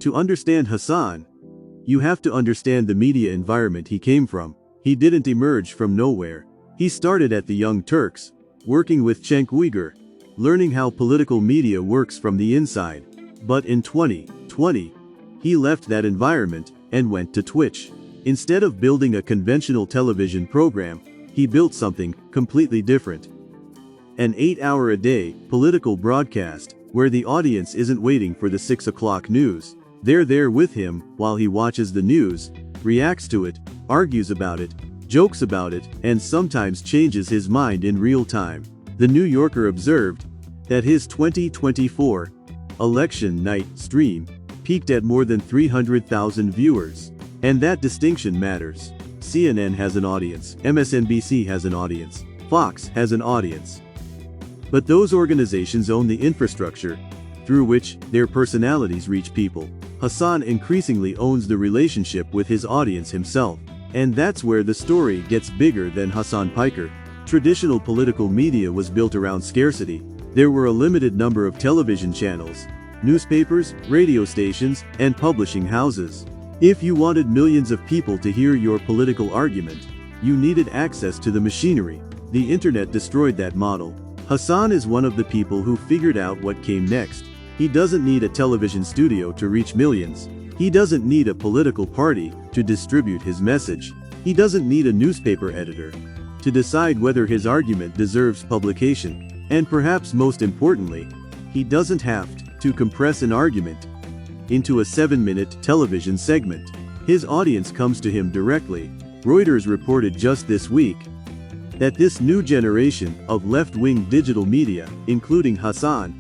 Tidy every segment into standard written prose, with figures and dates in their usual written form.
To understand Hasan, you have to understand the media environment he came from. He didn't emerge from nowhere. He started at the Young Turks, working with Cenk Uygur, learning how political media works from the inside. But in 2020, he left that environment and went to Twitch. Instead of building a conventional television program, he built something completely different. An 8-hour-a-day political broadcast where the audience isn't waiting for the 6 o'clock news. They're there with him while he watches the news, reacts to it, argues about it, jokes about it, and sometimes changes his mind in real time. The New Yorker observed that his 2024 election night stream peaked at more than 300,000 viewers. And that distinction matters. CNN has an audience, MSNBC has an audience, Fox has an audience. But those organizations own the infrastructure through which their personalities reach people. Hasan increasingly owns the relationship with his audience himself. And that's where the story gets bigger than Hasan Piker. Traditional political media was built around scarcity. There were a limited number of television channels, newspapers, radio stations, and publishing houses. If you wanted millions of people to hear your political argument, you needed access to the machinery. The internet destroyed that model. Hasan is one of the people who figured out what came next. He doesn't need a television studio to reach millions. He doesn't need a political party to distribute his message. He doesn't need a newspaper editor to decide whether his argument deserves publication. And perhaps most importantly, he doesn't have to compress an argument into a 7-minute television segment. His audience comes to him directly. Reuters reported just this week that this new generation of left-wing digital media, including Hasan,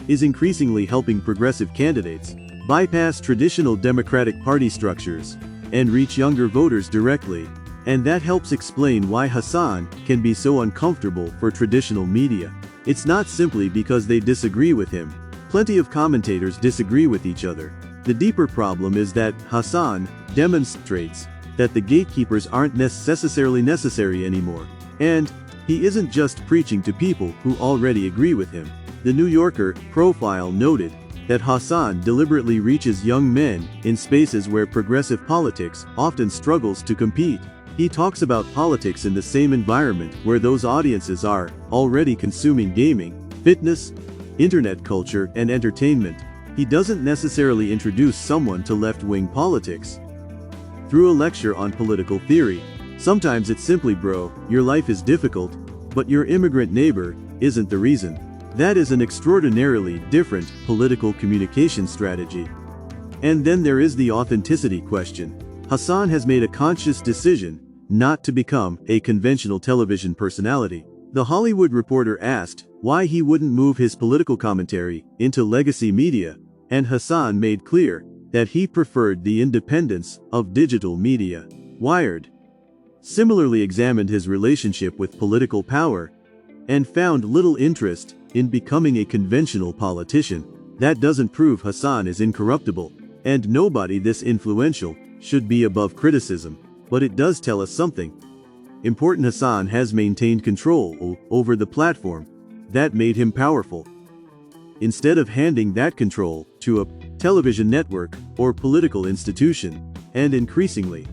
is increasingly helping progressive candidates bypass traditional Democratic Party structures and reach younger voters directly. And that helps explain why Hasan can be so uncomfortable for traditional media. It's not simply because they disagree with him. Plenty of commentators disagree with each other. The deeper problem is that Hasan demonstrates that the gatekeepers aren't necessarily necessary anymore. And he isn't just preaching to people who already agree with him. The New Yorker profile noted that Hasan deliberately reaches young men in spaces where progressive politics often struggles to compete. He talks about politics in the same environment where those audiences are already consuming gaming, fitness, internet culture, and entertainment. He doesn't necessarily introduce someone to left-wing politics through a lecture on political theory. Sometimes it's simply, bro, your life is difficult, but your immigrant neighbor isn't the reason. That is an extraordinarily different political communication strategy. And then there is the authenticity question. Hasan has made a conscious decision not to become a conventional television personality. The Hollywood Reporter asked why he wouldn't move his political commentary into legacy media, and Hasan made clear that he preferred the independence of digital media. Wired similarly examined his relationship with political power and found little interest in becoming a conventional politician. That doesn't prove Hasan is incorruptible, and nobody this influential should be above criticism, but it does tell us something important. Hasan has maintained control over the platform that made him powerful. Instead of handing that control to a television network or political institution, and increasingly,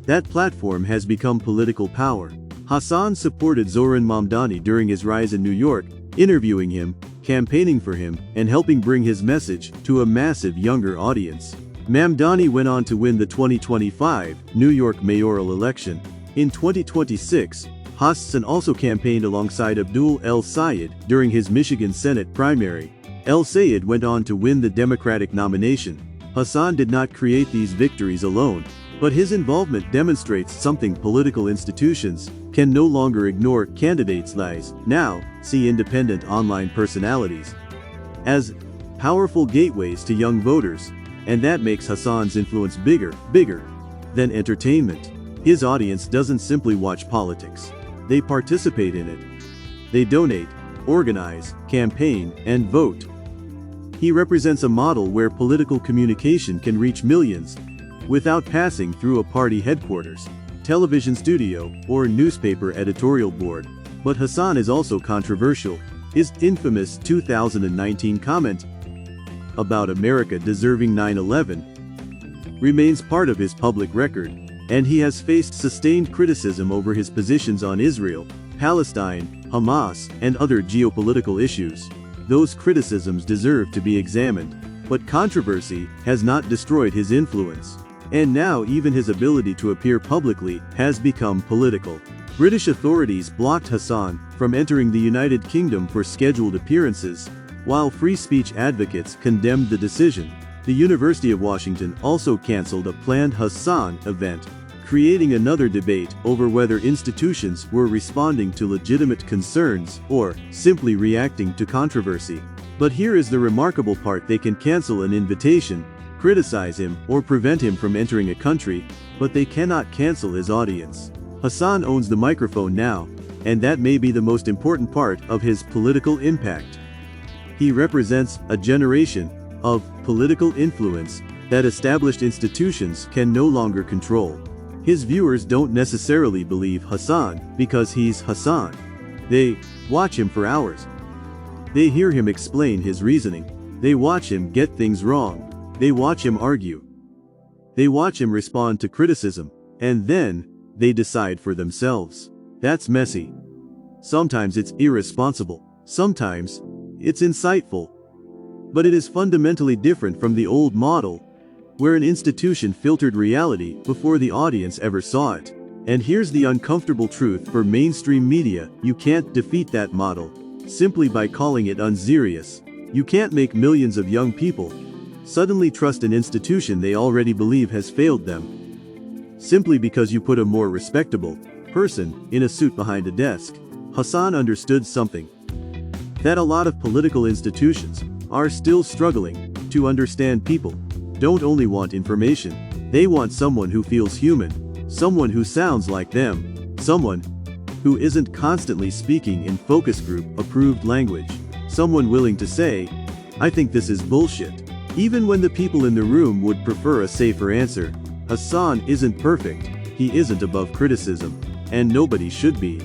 that platform has become political power. Hasan supported Zohran Mamdani during his rise in New York, interviewing him, campaigning for him, and helping bring his message to a massive younger audience. Mamdani went on to win the 2025 New York mayoral election. In 2026, Hasan also campaigned alongside Abdul El-Sayed during his Michigan Senate primary. El-Sayed went on to win the Democratic nomination. Hasan did not create these victories alone, but his involvement demonstrates something: political institutions can no longer ignore candidates' lies. Now, see independent online personalities as powerful gateways to young voters, and that makes Hasan's influence bigger than entertainment. His audience doesn't simply watch politics. They participate in it. They donate, organize, campaign, and vote. He represents a model where political communication can reach millions without passing through a party headquarters, television studio, or newspaper editorial board. But Hasan is also controversial. His infamous 2019 comment about America deserving 9/11 remains part of his public record, and he has faced sustained criticism over his positions on Israel, Palestine, Hamas, and other geopolitical issues. Those criticisms deserve to be examined, but controversy has not destroyed his influence. And now even his ability to appear publicly has become political. British authorities blocked Hasan from entering the United Kingdom for scheduled appearances, while free speech advocates condemned the decision. The University of Washington also canceled a planned Hasan event, creating another debate over whether institutions were responding to legitimate concerns or simply reacting to controversy. But here is the remarkable part: they can cancel an invitation, criticize him, or prevent him from entering a country, but they cannot cancel his audience. Hasan owns the microphone now, and that may be the most important part of his political impact. He represents a generation of political influence that established institutions can no longer control. His viewers don't necessarily believe Hasan because he's Hasan. They watch him for hours. They hear him explain his reasoning. They watch him get things wrong. They watch him argue. They watch him respond to criticism, and then they decide for themselves. That's messy. Sometimes it's irresponsible. Sometimes it's insightful. But it is fundamentally different from the old model, where an institution filtered reality before the audience ever saw it. And here's the uncomfortable truth for mainstream media: you can't defeat that model simply by calling it unserious. You can't make millions of young people suddenly trust an institution they already believe has failed them, simply because you put a more respectable person in a suit behind a desk. Hasan understood something that a lot of political institutions are still struggling to understand. People don't only want information, they want someone who feels human, someone who sounds like them, someone who isn't constantly speaking in focus group approved language, someone willing to say, "I think this is bullshit," even when the people in the room would prefer a safer answer. Hasan isn't perfect, he isn't above criticism, and nobody should be.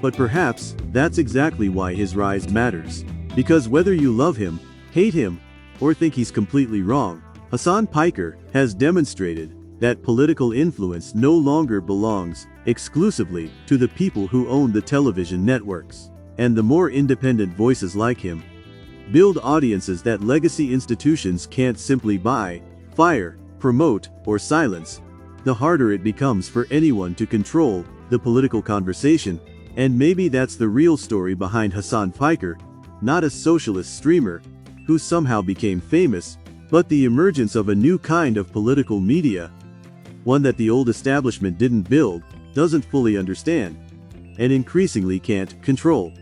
But perhaps that's exactly why his rise matters. Because whether you love him, hate him, or think he's completely wrong, Hasan Piker has demonstrated that political influence no longer belongs exclusively to the people who own the television networks. And the more independent voices like him build audiences that legacy institutions can't simply buy, fire, promote, or silence, the harder it becomes for anyone to control the political conversation. And maybe that's the real story behind Hasan Piker, not a socialist streamer who somehow became famous, but the emergence of a new kind of political media, one that the old establishment didn't build, doesn't fully understand, and increasingly can't control.